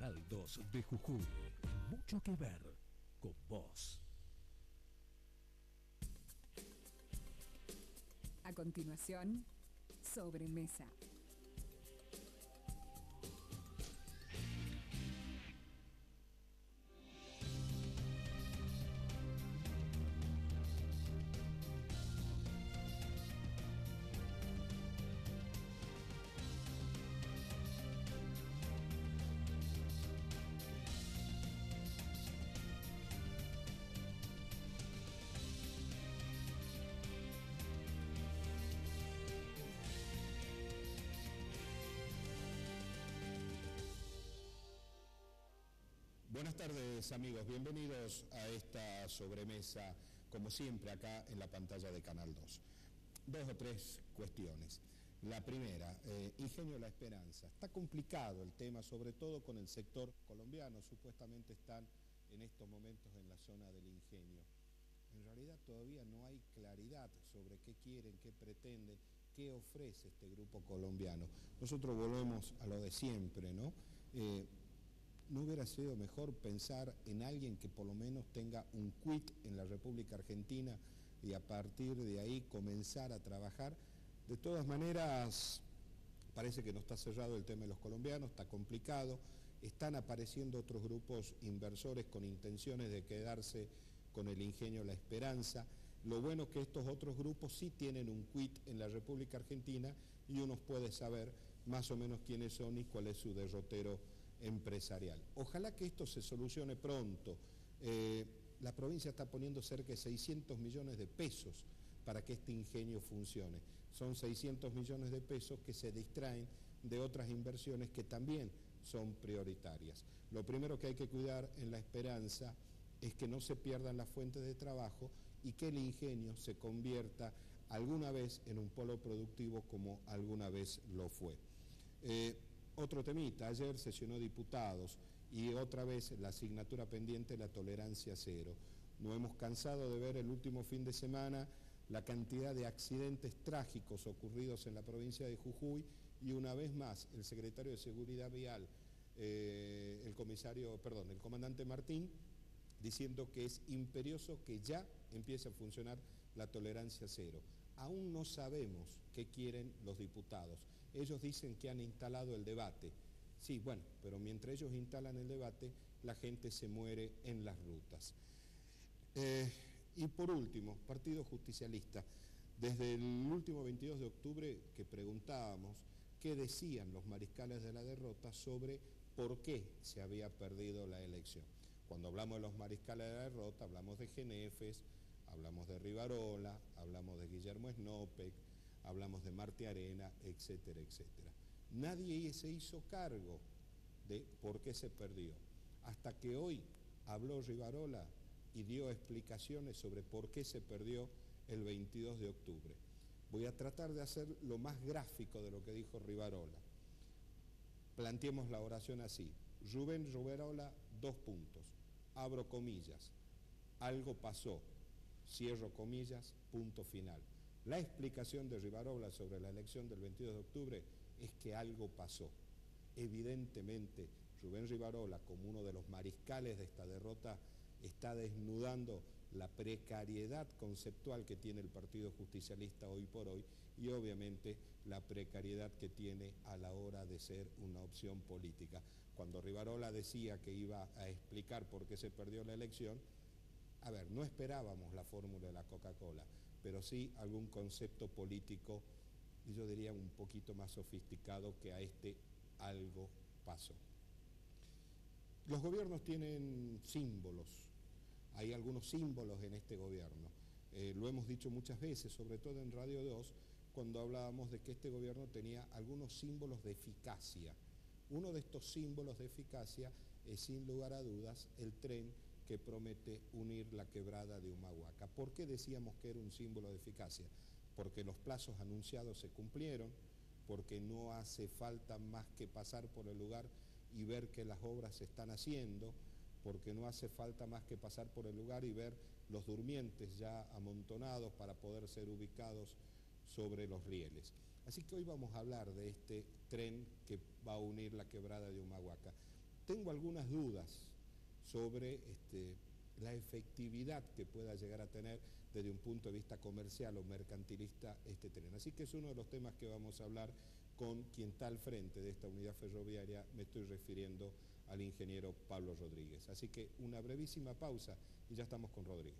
Canal 2 de Jujuy. Mucho que ver con vos. A continuación, Sobremesa. Buenas tardes amigos, bienvenidos a esta sobremesa, como siempre acá en la pantalla de Canal 2. Dos o tres cuestiones. La primera, Ingenio La Esperanza. Está complicado el tema, sobre todo con el sector colombiano, supuestamente están en estos momentos en la zona del ingenio. En realidad todavía no hay claridad sobre qué quieren, qué pretenden, qué ofrece este grupo colombiano. Nosotros volvemos a lo de siempre, ¿no? ¿No hubiera sido mejor pensar en alguien que por lo menos tenga un quit en la República Argentina y a partir de ahí comenzar a trabajar? De todas maneras, parece que no está cerrado el tema de los colombianos, está complicado, están apareciendo otros grupos inversores con intenciones de quedarse con el ingenio La Esperanza. Lo bueno es que estos otros grupos sí tienen un quit en la República Argentina y uno puede saber más o menos quiénes son y cuál es su derrotero empresarial. Ojalá que esto se solucione pronto. La provincia está poniendo cerca de 600 millones de pesos para que este ingenio funcione. Son 600 millones de pesos que se distraen de otras inversiones que también son prioritarias. Lo primero que hay que cuidar en La Esperanza es que no se pierdan las fuentes de trabajo y que el ingenio se convierta alguna vez en un polo productivo como alguna vez lo fue. Otro temita, ayer sesionó diputados y otra vez la asignatura pendiente, la tolerancia cero. No hemos cansado de ver el último fin de semana la cantidad de accidentes trágicos ocurridos en la provincia de Jujuy y una vez más el secretario de Seguridad Vial, el comandante Martín, diciendo que es imperioso que ya empiece a funcionar la tolerancia cero. Aún no sabemos qué quieren los diputados. Ellos dicen que han instalado el debate. Sí, bueno, pero mientras ellos instalan el debate, la gente se muere en las rutas. Y por último, Partido Justicialista. Desde el último 22 de octubre que preguntábamos qué decían los mariscales de la derrota sobre por qué se había perdido la elección. Cuando hablamos de los mariscales de la derrota, hablamos de Genefes, hablamos de Rivarola, hablamos de Guillermo Snopek, hablamos de Marte Arena, etcétera, etcétera. Nadie se hizo cargo de por qué se perdió. Hasta que hoy habló Rivarola y dio explicaciones sobre por qué se perdió el 22 de octubre. Voy a tratar de hacer lo más gráfico de lo que dijo Rivarola. Planteemos la oración así. Rubén Rivarola, 2 puntos. Abro comillas. Algo pasó. Cierro comillas, punto final. La explicación de Rivarola sobre la elección del 22 de octubre es que algo pasó. Evidentemente, Rubén Rivarola, como uno de los mariscales de esta derrota, está desnudando la precariedad conceptual que tiene el Partido Justicialista hoy por hoy y obviamente la precariedad que tiene a la hora de ser una opción política. Cuando Rivarola decía que iba a explicar por qué se perdió la elección, a ver, no esperábamos la fórmula de la Coca-Cola, pero sí algún concepto político, y yo diría un poquito más sofisticado que a este algo pasó. Los gobiernos tienen símbolos, hay algunos símbolos en este gobierno. Lo hemos dicho muchas veces, sobre todo en Radio 2, cuando hablábamos de que este gobierno tenía algunos símbolos de eficacia. Uno de estos símbolos de eficacia es, sin lugar a dudas, el tren que promete unir la quebrada de Humahuaca. ¿Por qué decíamos que era un símbolo de eficacia? Porque los plazos anunciados se cumplieron, porque no hace falta más que pasar por el lugar y ver que las obras se están haciendo, porque no hace falta más que pasar por el lugar y ver los durmientes ya amontonados para poder ser ubicados sobre los rieles. Así que hoy vamos a hablar de este tren que va a unir la quebrada de Humahuaca. tengo algunas dudas sobre la efectividad que pueda llegar a tener desde un punto de vista comercial o mercantilista este tren. Así que es uno de los temas que vamos a hablar con quien está al frente de esta unidad ferroviaria, me estoy refiriendo al ingeniero Pablo Rodríguez. Así que una brevísima pausa y ya estamos con Rodríguez.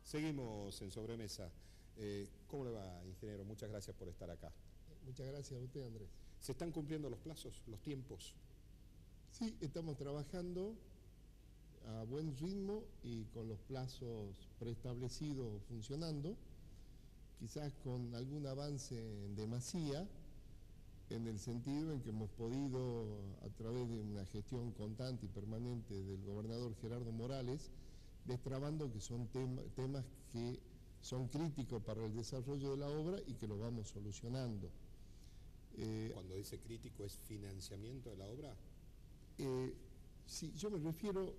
Seguimos en Sobremesa. ¿Cómo le va, ingeniero? Muchas gracias por estar acá. Muchas gracias a usted, Andrés. ¿Se están cumpliendo los plazos, los tiempos? Sí, estamos trabajando a buen ritmo y con los plazos preestablecidos funcionando, quizás con algún avance en demasía, en el sentido en que hemos podido, a través de una gestión constante y permanente del gobernador Gerardo Morales, destrabando que son temas que son críticos para el desarrollo de la obra y que lo vamos solucionando. Cuando dice crítico, ¿es financiamiento de la obra? Sí, yo me refiero,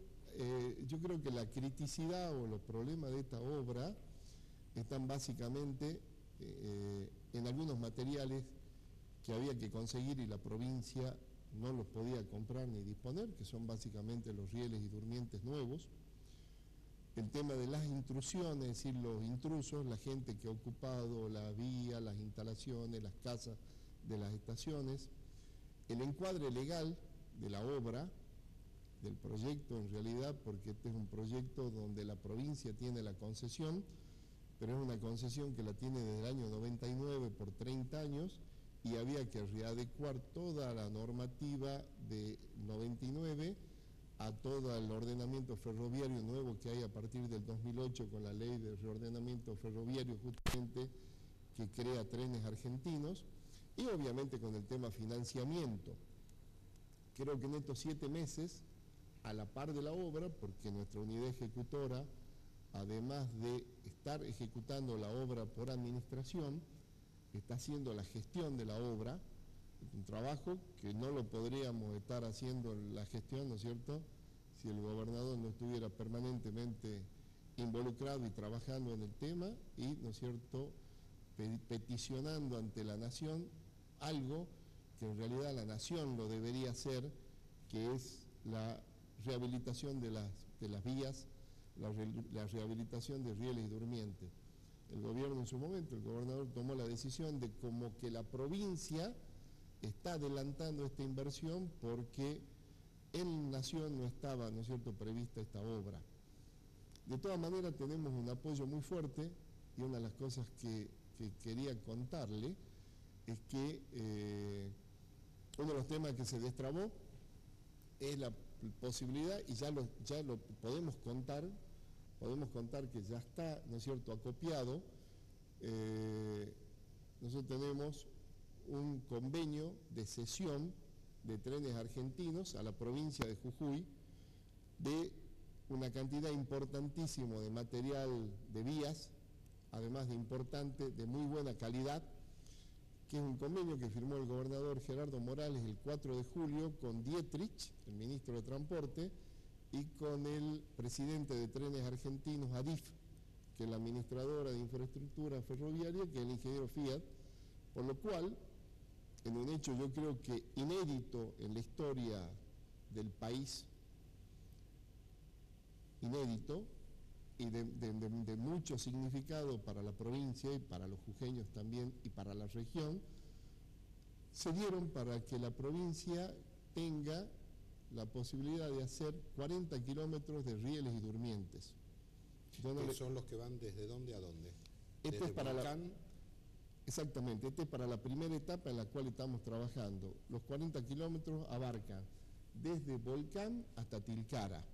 yo creo que la criticidad o los problemas de esta obra están básicamente en algunos materiales que había que conseguir y la provincia no los podía comprar ni disponer, que son básicamente los rieles y durmientes nuevos. El tema de las intrusiones, es decir, los intrusos, la gente que ha ocupado la vía, las instalaciones, las casas de las estaciones, el encuadre legal de la obra, del proyecto en realidad, porque este es un proyecto donde la provincia tiene la concesión, pero es una concesión que la tiene desde el año 99 por 30 años y había que readecuar toda la normativa de 99 a todo el ordenamiento ferroviario nuevo que hay a partir del 2008 con la ley de reordenamiento ferroviario justamente que crea Trenes Argentinos y obviamente con el tema financiamiento. Creo que en estos 7 meses, a la par de la obra, porque nuestra unidad ejecutora, además de estar ejecutando la obra por administración, está haciendo la gestión de la obra, un trabajo que no lo podríamos estar haciendo la gestión, ¿no es cierto?, si el gobernador no estuviera permanentemente involucrado y trabajando en el tema y, ¿no es cierto?, peticionando ante la nación algo que en realidad la nación lo debería hacer, que es la rehabilitación de las vías, la rehabilitación de rieles y durmientes. El gobierno en su momento, el gobernador tomó la decisión de como que la provincia está adelantando esta inversión porque en Nación no estaba, ¿no es cierto?, prevista esta obra. De todas maneras tenemos un apoyo muy fuerte y una de las cosas que quería contarle es que uno de los temas que se destrabó es la posibilidad, y ya lo podemos contar que ya está, ¿no es cierto?, acopiado. Nosotros tenemos un convenio de cesión de Trenes Argentinos a la provincia de Jujuy de una cantidad importantísima de material de vías, además de importante, de muy buena calidad, que es un convenio que firmó el gobernador Gerardo Morales el 4 de julio con Dietrich, el ministro de Transporte, y con el presidente de Trenes Argentinos, ADIF, que es la administradora de infraestructura ferroviaria, que es el ingeniero Fiat, por lo cual, en un hecho yo creo que inédito en la historia del país, inédito, y de mucho significado para la provincia y para los jujeños también y para la región, se dieron para que la provincia tenga la posibilidad de hacer 40 kilómetros de rieles y durmientes. ¿Qué son los que van desde dónde a dónde? Este es para exactamente, este es para la primera etapa en la cual estamos trabajando. Los 40 kilómetros abarcan desde Volcán hasta Tilcara.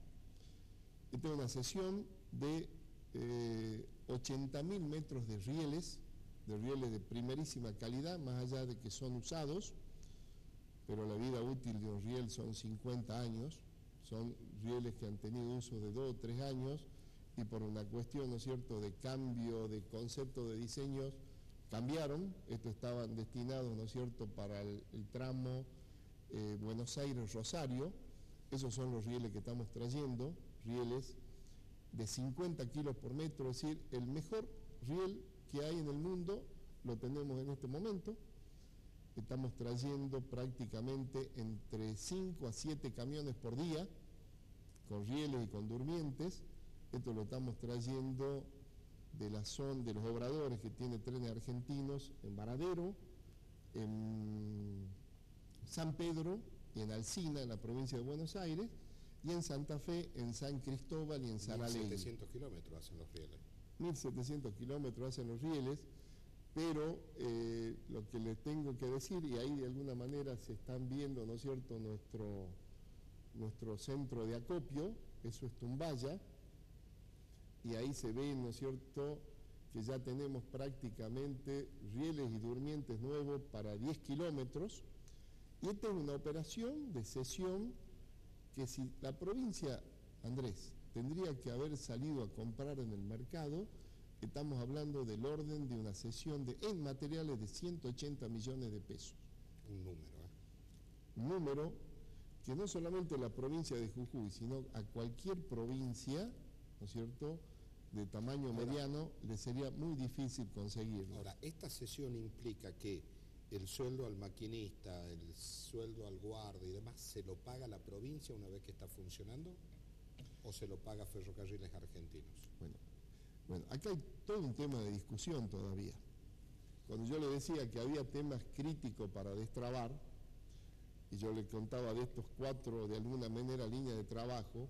Esta es una sesión de 80.000 metros de rieles de primerísima calidad, más allá de que son usados, pero la vida útil de un riel son 50 años, son rieles que han tenido uso de 2 o 3 años y por una cuestión, ¿no es cierto?, de cambio de concepto de diseños, cambiaron. Estos estaban destinados, ¿no es cierto?, para el tramo Buenos Aires-Rosario. Esos son los rieles que estamos trayendo, rieles de 50 kilos por metro, es decir, el mejor riel que hay en el mundo lo tenemos en este momento. Estamos trayendo prácticamente entre 5 a 7 camiones por día, con rieles y con durmientes. Esto lo estamos trayendo de la zona de los obradores que tiene Trenes Argentinos en Varadero, en San Pedro y en Alsina, en la provincia de Buenos Aires, y en Santa Fe, en San Cristóbal y en Saralegui. 1.700 kilómetros hacen los rieles. 1.700 kilómetros hacen los rieles, pero lo que les tengo que decir, y ahí de alguna manera se están viendo, ¿no es cierto?, nuestro centro de acopio, eso es Tumbaya, y ahí se ve, ¿no es cierto?, que ya tenemos prácticamente rieles y durmientes nuevos para 10 kilómetros, y esta es una operación de cesión que si la provincia, Andrés, tendría que haber salido a comprar en el mercado, estamos hablando del orden de una cesión en materiales de 180 millones de pesos. Un número, ¿eh? Un número que no solamente la provincia de Jujuy, sino a cualquier provincia, ¿no es cierto?, de tamaño mediano, le sería muy difícil conseguirlo. Ahora, esta cesión implica que el sueldo al maquinista, el sueldo al guardia y demás, ¿se lo paga la provincia una vez que está funcionando o se lo paga Ferrocarriles Argentinos? Bueno, acá hay todo un tema de discusión todavía. Cuando yo le decía que había temas críticos para destrabar, y yo le contaba de estos 4, de alguna manera, líneas de trabajo,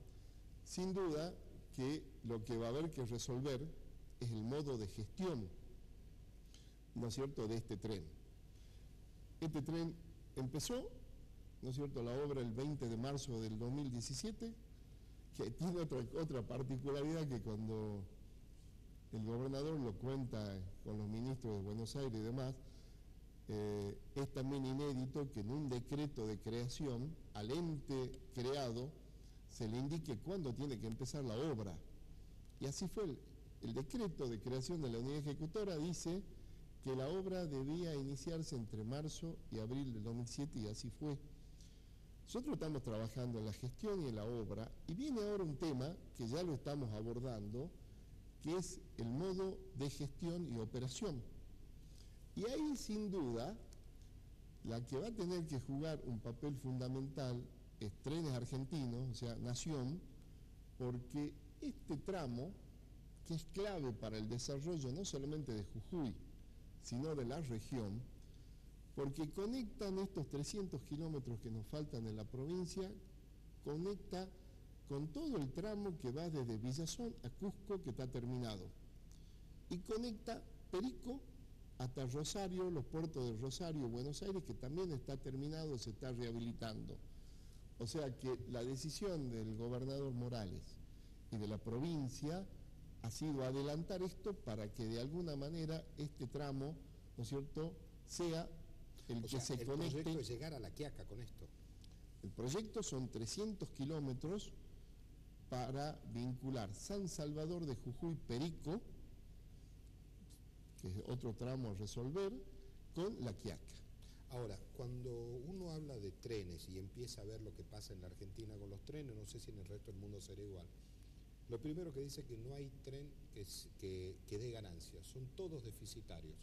sin duda que lo que va a haber que resolver es el modo de gestión, ¿no es cierto?, de este tren. Este tren empezó, ¿no es cierto?, la obra el 20 de marzo del 2017, que tiene otra particularidad que cuando el gobernador lo cuenta con los ministros de Buenos Aires y demás, es también inédito que en un decreto de creación al ente creado se le indique cuándo tiene que empezar la obra. Y así fue. El decreto de creación de la unidad ejecutora dice que la obra debía iniciarse entre marzo y abril del 2007 y así fue. Nosotros estamos trabajando en la gestión y en la obra y viene ahora un tema que ya lo estamos abordando, que es el modo de gestión y operación. Y ahí, sin duda, la que va a tener que jugar un papel fundamental es Trenes Argentinos, o sea, Nación, porque este tramo, que es clave para el desarrollo no solamente de Jujuy, sino de la región, porque conectan estos 300 kilómetros que nos faltan en la provincia, conecta con todo el tramo que va desde Villazón a Cusco, que está terminado, y conecta Perico hasta Rosario, los puertos de Rosario, Buenos Aires, que también está terminado, se está rehabilitando. O sea que la decisión del gobernador Morales y de la provincia ha sido adelantar esto para que de alguna manera este tramo, ¿no es cierto?, sea el que se conecte. El proyecto es llegar a La Quiaca con esto. El proyecto son 300 kilómetros para vincular San Salvador de Jujuy, Perico, que es otro tramo a resolver, con La Quiaca. Ahora, cuando uno habla de trenes y empieza a ver lo que pasa en la Argentina con los trenes, no sé si en el resto del mundo será igual, lo primero que dice es que no hay tren que dé ganancias, son todos deficitarios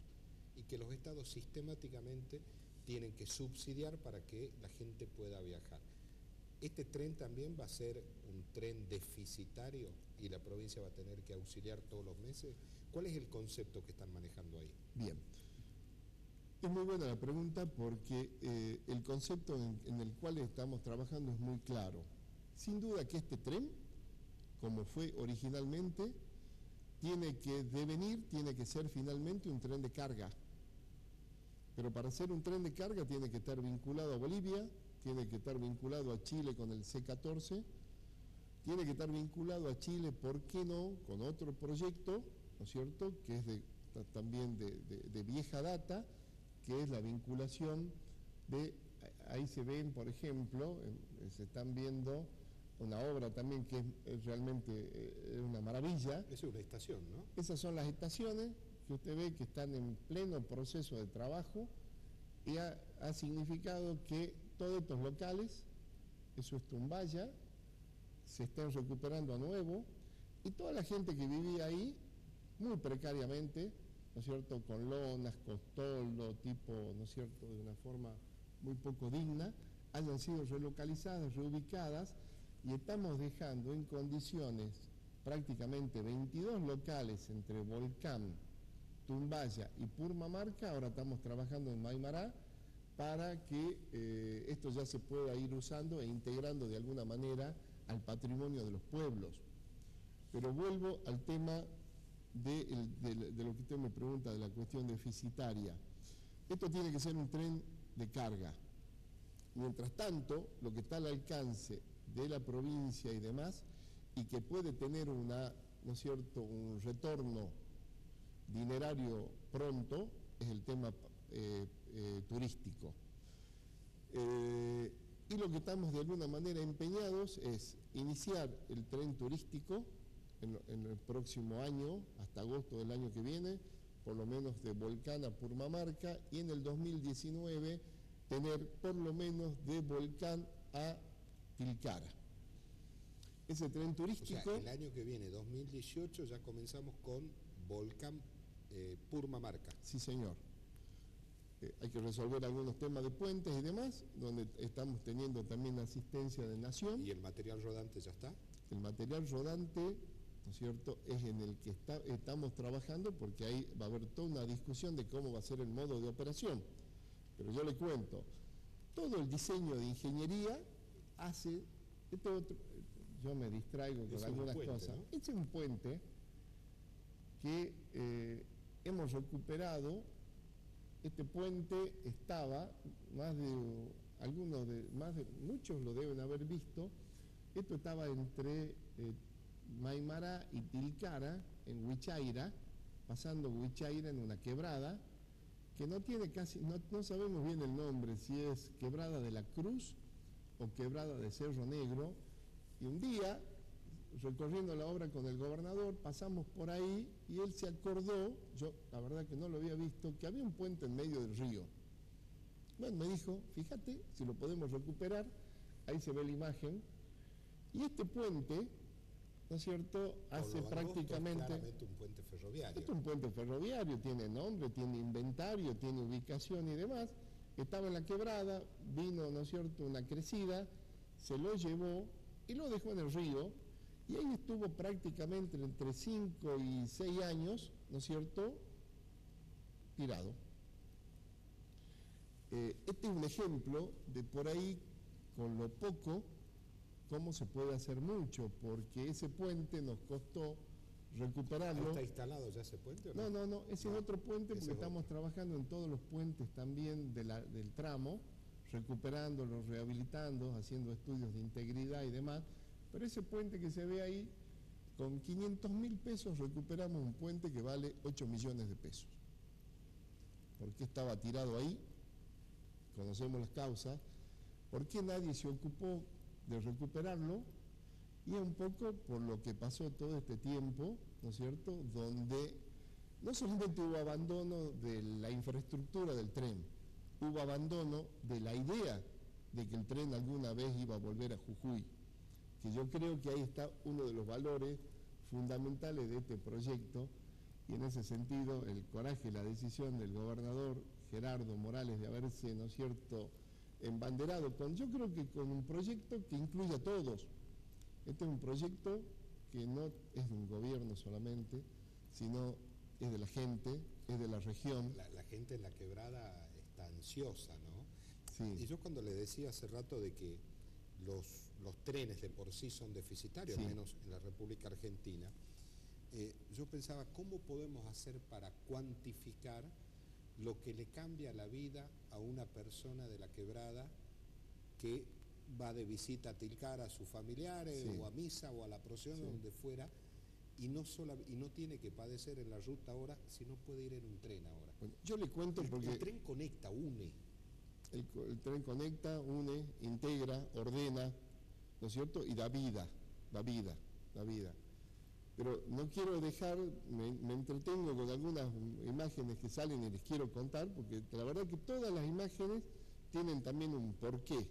y que los estados sistemáticamente tienen que subsidiar para que la gente pueda viajar. ¿Este tren también va a ser un tren deficitario y la provincia va a tener que auxiliar todos los meses? ¿Cuál es el concepto que están manejando ahí? Bien. Es muy buena la pregunta porque el concepto en el cual estamos trabajando es muy claro. Sin duda que este tren, como fue originalmente, tiene que devenir, tiene que ser finalmente un tren de carga. Pero para ser un tren de carga tiene que estar vinculado a Bolivia, tiene que estar vinculado a Chile con el C14, tiene que estar vinculado a Chile, ¿por qué no?, con otro proyecto, ¿no es cierto?, que es también de vieja data, que es la vinculación de, ahí se ven, por ejemplo, se están viendo una obra también que es realmente una maravilla. Es una estación, ¿no? Esas son las estaciones que usted ve que están en pleno proceso de trabajo y ha significado que todos estos locales, eso es Tumbaya, se están recuperando a nuevo Y toda la gente que vivía ahí, muy precariamente, ¿no es cierto?, con lonas, con toldo, tipo, ¿no es cierto?, de una forma muy poco digna, hayan sido relocalizadas, reubicadas, y estamos dejando en condiciones prácticamente 22 locales entre Volcán, Tumbaya y Purmamarca. Ahora estamos trabajando en Maimará para que esto ya se pueda ir usando e integrando de alguna manera al patrimonio de los pueblos. Pero vuelvo al tema de lo que usted me pregunta, de la cuestión deficitaria. Esto tiene que ser un tren de carga. Mientras tanto, lo que está al alcance de la provincia y demás, y que puede tener ¿no es cierto?, un retorno dinerario pronto, es el tema turístico. Y lo que estamos de alguna manera empeñados es iniciar el tren turístico en el próximo año, hasta agosto del año que viene, por lo menos de Volcán a Purmamarca, y en el 2019 tener por lo menos de Volcán a Tilcara. Ese tren turístico... O sea, el año que viene, 2018, ya comenzamos con Volcán Purmamarca. Sí, señor. Hay que resolver algunos temas de puentes y demás, donde estamos teniendo también asistencia de Nación. ¿Y el material rodante ya está? El material rodante, ¿no es cierto?, es en el que estamos trabajando, porque ahí va a haber toda una discusión de cómo va a ser el modo de operación. Pero yo le cuento, todo el diseño de ingeniería hace... yo me distraigo con algunas cosas. ¿No? Este es un puente que hemos recuperado. Este puente estaba, muchos lo deben haber visto, esto estaba entre Maimará y Tilcara, en Huichaira, pasando Huichaira en una quebrada, que no tiene casi, no sabemos bien el nombre, si es Quebrada de la Cruz o Quebrada de Cerro Negro, y un día, recorriendo la obra con el gobernador, pasamos por ahí y él se acordó, yo la verdad que no lo había visto, que había un puente en medio del río. Bueno, me dijo, fíjate si lo podemos recuperar, ahí se ve la imagen, y este puente, ¿no es cierto?, hace prácticamente... Es claramente un puente ferroviario. Esto es un puente ferroviario, tiene nombre, tiene inventario, tiene ubicación y demás. Estaba en la quebrada, vino, ¿no es cierto?, una crecida, se lo llevó y lo dejó en el río, y ahí estuvo prácticamente entre 5 y 6 años, ¿no es cierto?, tirado. Este es un ejemplo de por ahí, con lo poco, cómo se puede hacer mucho, porque ese puente nos costó recuperarlo. ¿Está instalado ya ese puente o no? No, ese es otro puente, porque estamos trabajando en todos los puentes también del tramo, recuperándolos, rehabilitando, haciendo estudios de integridad y demás. Pero ese puente que se ve ahí, con 500.000 pesos recuperamos un puente que vale 8 millones de pesos. ¿Por qué estaba tirado ahí? Conocemos las causas. ¿Por qué nadie se ocupó de recuperarlo? Y un poco por lo que pasó todo este tiempo, ¿no es cierto?, donde no solamente hubo abandono de la infraestructura del tren, hubo abandono de la idea de que el tren alguna vez iba a volver a Jujuy, que yo creo que ahí está uno de los valores fundamentales de este proyecto, y en ese sentido el coraje y la decisión del gobernador Gerardo Morales de haberse, ¿no es cierto?, embanderado yo creo que con un proyecto que incluye a todos. Este es un proyecto que no es de un gobierno solamente, sino es de la gente, es de la región. La gente en la quebrada está ansiosa, ¿no? Sí. Y yo cuando le decía hace rato de que los trenes de por sí son deficitarios, Sí. al menos en la República Argentina, yo pensaba, ¿cómo podemos hacer para cuantificar lo que le cambia la vida a una persona de la quebrada que va de visita a Tilcara a sus familiares, Sí. o a misa o a la procesión, Sí. donde fuera, y no tiene que padecer en la ruta ahora, sino puede ir en un tren ahora? Bueno, yo le cuento porque El tren conecta, une. el tren conecta, une, integra, ordena, ¿no es cierto?, y da vida. Pero no quiero dejar, me entretengo con algunas imágenes que salen y les quiero contar, porque la verdad que todas las imágenes tienen también un porqué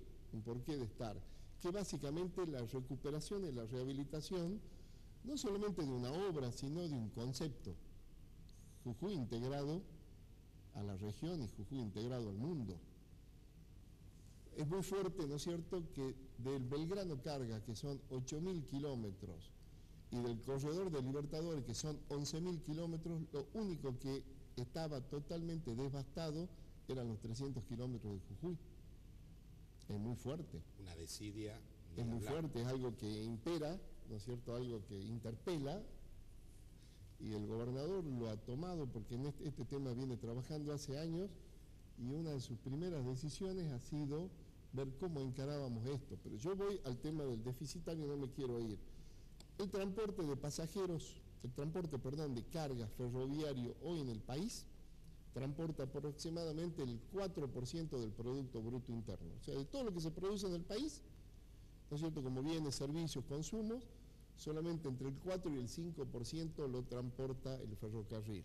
de estar, que básicamente la recuperación y la rehabilitación no solamente de una obra, sino de un concepto. Jujuy integrado a la región y Jujuy integrado al mundo. Es muy fuerte, ¿no es cierto?, que del Belgrano Carga, que son 8.000 kilómetros, y del corredor del Libertador, que son 11.000 kilómetros, lo único que estaba totalmente devastado eran los 300 kilómetros de Jujuy. Es muy fuerte. Una desidia. Es muy fuerte, es algo que impera, ¿no es cierto?, algo que interpela, y el gobernador lo ha tomado porque en este tema viene trabajando hace años, y una de sus primeras decisiones ha sido ver cómo encarábamos esto. Pero yo voy al tema del deficitario, no me quiero ir. El transporte de pasajeros, de carga ferroviario hoy en el país, transporta aproximadamente el 4% del Producto Bruto Interno. O sea, de todo lo que se produce en el país, ¿no es cierto?, como bienes, servicios, consumos, solamente entre el 4 y el 5% lo transporta el ferrocarril.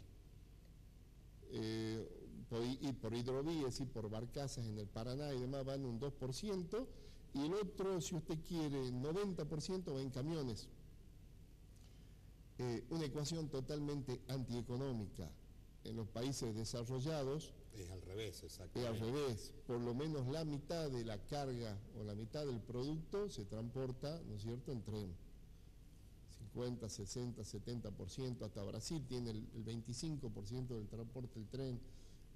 Y por hidrovías y por barcazas en el Paraná y demás van un 2%, y el otro, si usted quiere, 90% va en camiones. Una ecuación totalmente antieconómica. En los países desarrollados es al revés, exactamente. Es al revés. Por lo menos la mitad de la carga o la mitad del producto se transporta, ¿no es cierto?, en tren. 50, 60, 70%, hasta Brasil tiene el 25% del transporte del tren,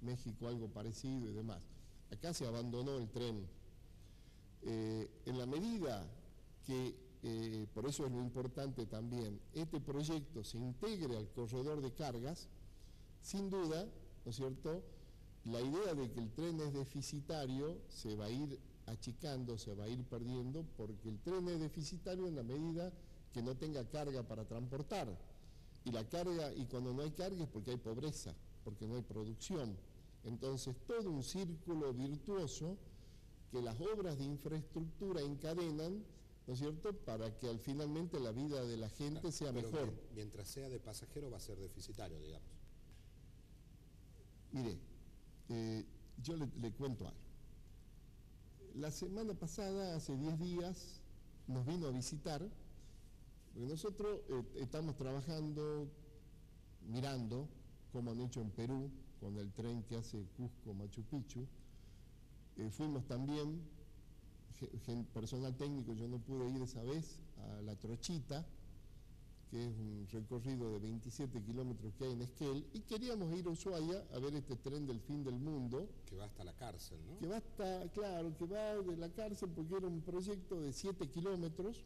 México algo parecido y demás. Acá se abandonó el tren. En la medida que, por eso es lo importante también, este proyecto se integre al corredor de cargas, sin duda, ¿no es cierto?, la idea de que el tren es deficitario se va a ir achicando, se va a ir perdiendo, porque el tren es deficitario en la medida que no tenga carga para transportar. Y cuando no hay carga es porque hay pobreza, porque no hay producción. Entonces, todo un círculo virtuoso que las obras de infraestructura encadenan, ¿no es cierto?, para que finalmente la vida de la gente sea mejor. Mientras sea de pasajero va a ser deficitario, digamos. Mire, yo le cuento algo. La semana pasada, hace 10 días, nos vino a visitar, porque nosotros estamos trabajando, mirando cómo han hecho en Perú, con el tren que hace Cusco-Machu Picchu. Fuimos también, personal técnico, yo no pude ir esa vez, a La Trochita, que es un recorrido de 27 kilómetros que hay en Esquel, y queríamos ir a Ushuaia a ver este tren del fin del mundo. Que va hasta la cárcel, ¿no? Que va hasta, claro, que va de la cárcel, porque era un proyecto de 7 kilómetros,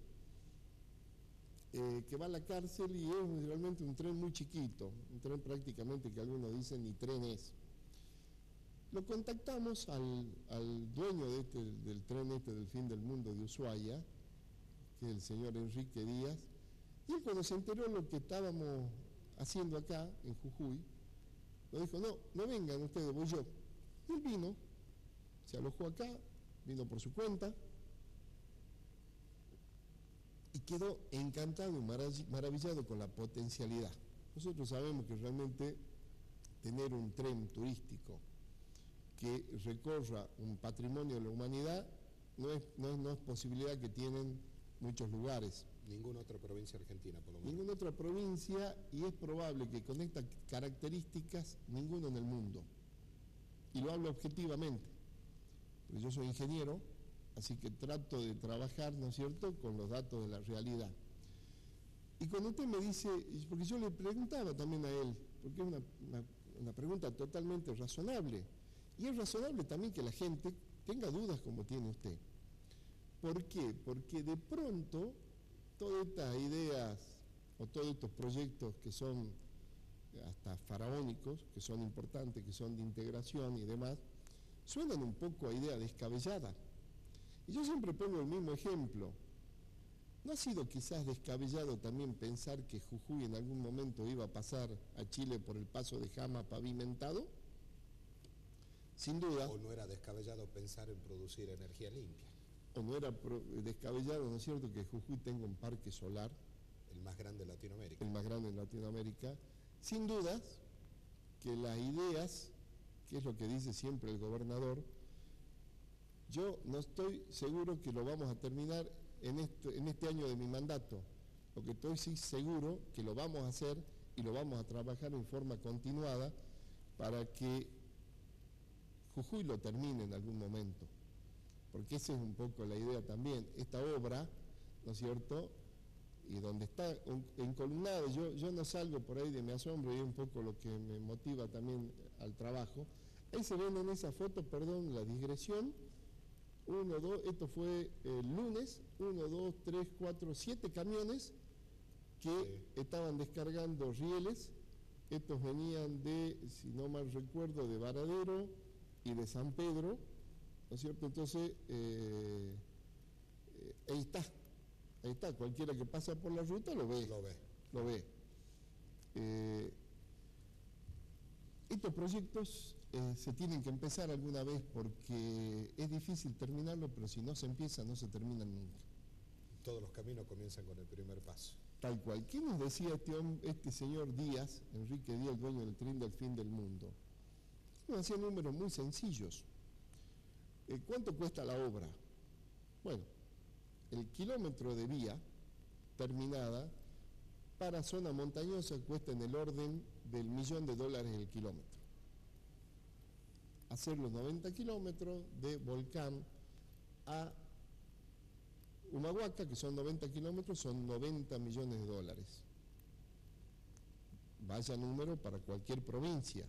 que va a la cárcel, y es realmente un tren muy chiquito, un tren prácticamente que algunos dicen ni tren es. Lo contactamos al dueño del tren del fin del mundo de Ushuaia, que es el señor Enrique Díaz, y él, cuando se enteró lo que estábamos haciendo acá en Jujuy, nos dijo: no vengan ustedes, voy yo. Y él vino, se alojó acá, vino por su cuenta, y quedó encantado y maravillado con la potencialidad. Nosotros sabemos que realmente tener un tren turístico que recorra un patrimonio de la humanidad no es posibilidad que tienen muchos lugares. Ninguna otra provincia argentina, por lo menos. Ninguna otra provincia, y es probable que con estas características ninguno en el mundo. Y lo hablo objetivamente, porque yo soy ingeniero, así que trato de trabajar, ¿no es cierto?, con los datos de la realidad. Y cuando usted me dice, porque yo le preguntaba también a él, porque es una pregunta totalmente razonable, y es razonable también que la gente tenga dudas como tiene usted. ¿Por qué? Porque de pronto todas estas ideas o todos estos proyectos que son hasta faraónicos, que son importantes, que son de integración y demás, suenan un poco a idea descabellada. Y yo siempre pongo el mismo ejemplo. ¿No ha sido quizás descabellado también pensar que Jujuy en algún momento iba a pasar a Chile por el paso de Jama pavimentado? Sin duda. ¿O no era descabellado pensar en producir energía limpia? ¿O no era descabellado, ¿no es cierto?, que Jujuy tenga un parque solar? El más grande de Latinoamérica. El más grande en Latinoamérica. Sin dudas que las ideas, que es lo que dice siempre el gobernador, yo no estoy seguro que lo vamos a terminar en este año de mi mandato, Lo que estoy sí seguro que lo vamos a hacer y lo vamos a trabajar en forma continuada para que Jujuy lo termine en algún momento, porque esa es un poco la idea también. Esta obra, ¿no es cierto?, y donde está encolumnado, yo no salgo por ahí de mi asombro, y es un poco lo que me motiva también al trabajo. Ahí se ven en esa foto, perdón, la digresión, 1, 2, esto fue el lunes, 1, 2, 3, 4, 7 camiones que estaban descargando rieles. Estos venían de, si no mal recuerdo, de Varadero y de San Pedro, ¿no es cierto? Entonces, ahí está, cualquiera que pasa por la ruta lo ve. Estos proyectos se tienen que empezar alguna vez porque es difícil terminarlo, pero si no se empieza, no se terminan nunca. Todos los caminos comienzan con el primer paso. Tal cual. ¿Qué nos decía este señor Díaz, Enrique Díaz, el dueño del tren del fin del mundo? Nos hacía números muy sencillos. ¿Cuánto cuesta la obra? Bueno, el kilómetro de vía terminada para zona montañosa cuesta en el orden del $1.000.000 el kilómetro. Hacer los 90 kilómetros de Volcán a Humahuaca, que son 90 kilómetros, son $90 millones. Vaya número para cualquier provincia.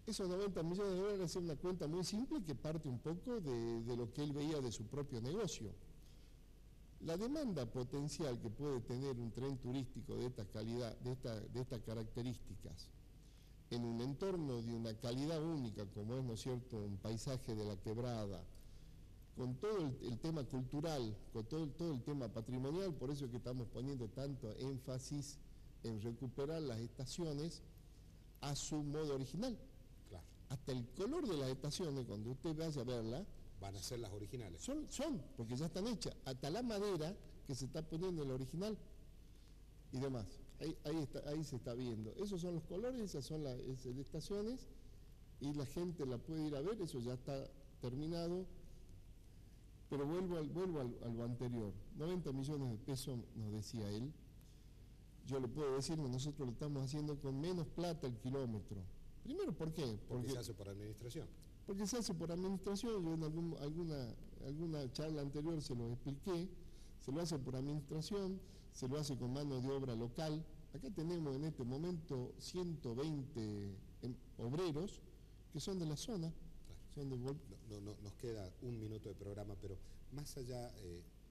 Esos $90 millones es una cuenta muy simple que parte un poco de lo que él veía de su propio negocio. La demanda potencial que puede tener un tren turístico de esta calidad, de estas características, en un entorno de una calidad única, como es, ¿no es cierto?, un paisaje de la quebrada, con todo el tema cultural, con todo el tema patrimonial, por eso es que estamos poniendo tanto énfasis en recuperar las estaciones a su modo original. Claro. Hasta el color de las estaciones, cuando usted vaya a verla, van a ser las originales. Son, porque ya están hechas. Hasta la madera que se está poniendo en la original y demás. Ahí se está viendo. Esos son los colores, esas son las estaciones y la gente la puede ir a ver, eso ya está terminado. Pero vuelvo a lo anterior. 90 millones de pesos nos decía él. Yo le puedo decir que nosotros lo estamos haciendo con menos plata el kilómetro. Primero, ¿por qué? Porque se hace por administración. Porque se hace por administración, yo en alguna charla anterior se lo expliqué, se lo hace por administración, se lo hace con mano de obra local. Acá tenemos en este momento 120 obreros que son de la zona. Claro. Son de nos queda un minuto de programa, pero más allá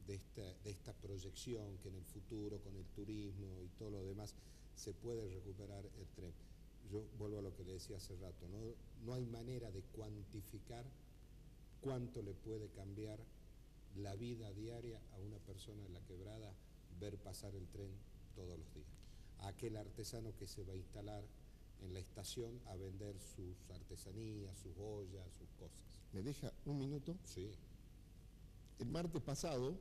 de esta proyección que en el futuro con el turismo y todo lo demás se puede recuperar el tren. Yo vuelvo a lo que le decía hace rato, no hay manera de cuantificar cuánto le puede cambiar la vida diaria a una persona en la quebrada ver pasar el tren todos los días. A aquel artesano que se va a instalar en la estación a vender sus artesanías, sus joyas, sus cosas. ¿Me deja un minuto? Sí. El martes pasado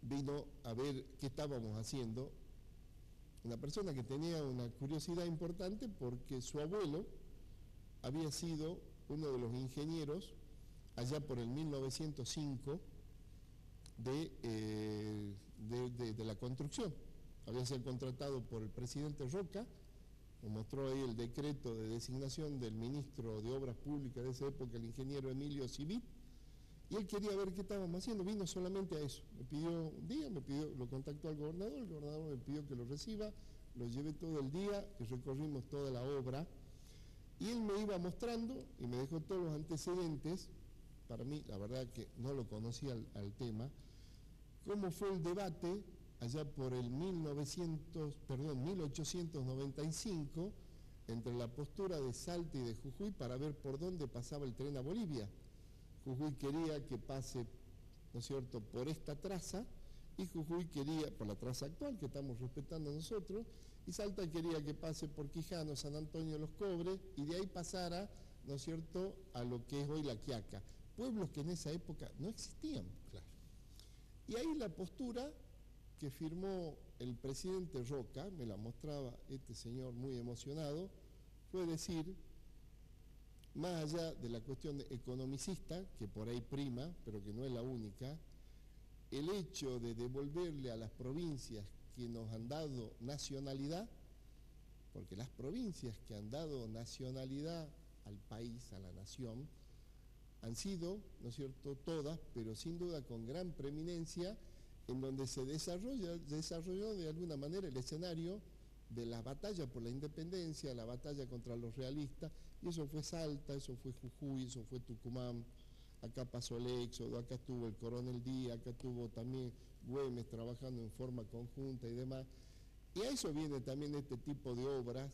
vino a ver qué estábamos haciendo una persona que tenía una curiosidad importante porque su abuelo había sido uno de los ingenieros allá por el 1905 de la construcción. Había sido contratado por el presidente Roca, nos mostró ahí el decreto de designación del ministro de Obras Públicas de esa época, el ingeniero Emilio Civit, y él quería ver qué estábamos haciendo, vino solamente a eso. Me pidió un día, lo contactó al gobernador, el gobernador me pidió que lo reciba, lo llevé todo el día y recorrimos toda la obra. Y él me iba mostrando y me dejó todos los antecedentes, para mí la verdad que no lo conocía al tema, cómo fue el debate allá por el 1895 entre la postura de Salta y de Jujuy para ver por dónde pasaba el tren a Bolivia. Jujuy quería que pase, ¿no es cierto?, por esta traza, y Jujuy quería, por la traza actual que estamos respetando nosotros, y Salta quería que pase por Quijano, San Antonio de los Cobres, y de ahí pasara, ¿no es cierto?, a lo que es hoy La Quiaca, pueblos que en esa época no existían. Claro. Y ahí la postura que firmó el presidente Roca, me la mostraba este señor muy emocionado, fue decir: más allá de la cuestión economicista, que por ahí prima, pero que no es la única, el hecho de devolverle a las provincias que nos han dado nacionalidad, porque las provincias que han dado nacionalidad al país, a la nación, han sido, ¿no es cierto?, todas, pero sin duda con gran preeminencia, en donde se desarrolló de alguna manera el escenario de la batalla por la independencia, la batalla contra los realistas, y eso fue Salta, eso fue Jujuy, eso fue Tucumán, acá pasó el éxodo, acá estuvo el Coronel Díaz, acá estuvo también Güemes trabajando en forma conjunta y demás. Y a eso viene también este tipo de obras,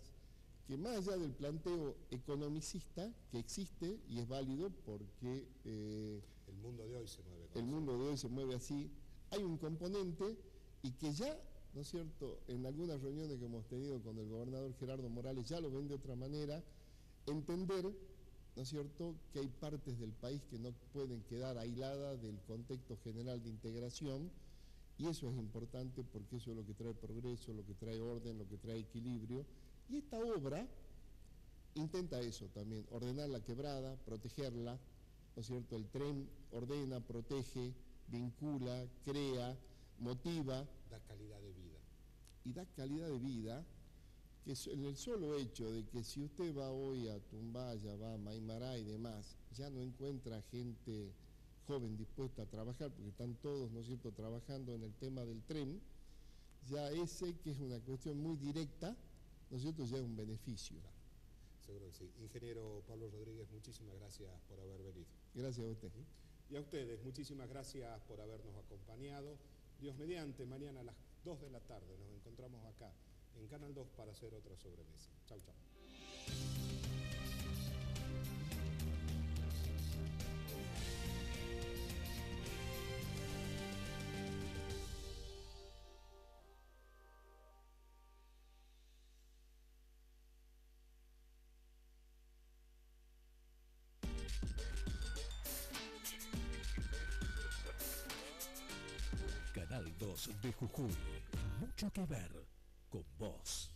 que más allá del planteo economicista, que existe y es válido porque el mundo de hoy se mueve. El mundo de hoy se mueve así, hay un componente y que ya, ¿no es cierto?, en algunas reuniones que hemos tenido con el gobernador Gerardo Morales ya lo ven de otra manera, entender, ¿no es cierto?, que hay partes del país que no pueden quedar aisladas del contexto general de integración, y eso es importante porque eso es lo que trae progreso, lo que trae orden, lo que trae equilibrio, y esta obra intenta eso también, ordenar la quebrada, protegerla, ¿no es cierto?, el tren ordena, protege, vincula, crea, motiva. Da calidad de vida. Y da calidad de vida, que en el solo hecho de que si usted va hoy a Tumbaya, va a Maimará y demás, ya no encuentra gente joven dispuesta a trabajar, porque están todos, ¿no es cierto?, trabajando en el tema del tren, ya ese que es una cuestión muy directa, ¿no es cierto?, ya es un beneficio. Claro, seguro que sí. Ingeniero Pablo Rodríguez, muchísimas gracias por haber venido. Gracias a usted. Y a ustedes, muchísimas gracias por habernos acompañado. Dios mediante, mañana a las 2 de la tarde nos encontramos acá en Canal 2 para hacer otra sobremesa. Chau, chau. Canal 2 de Jujuy. Mucho que ver con vos.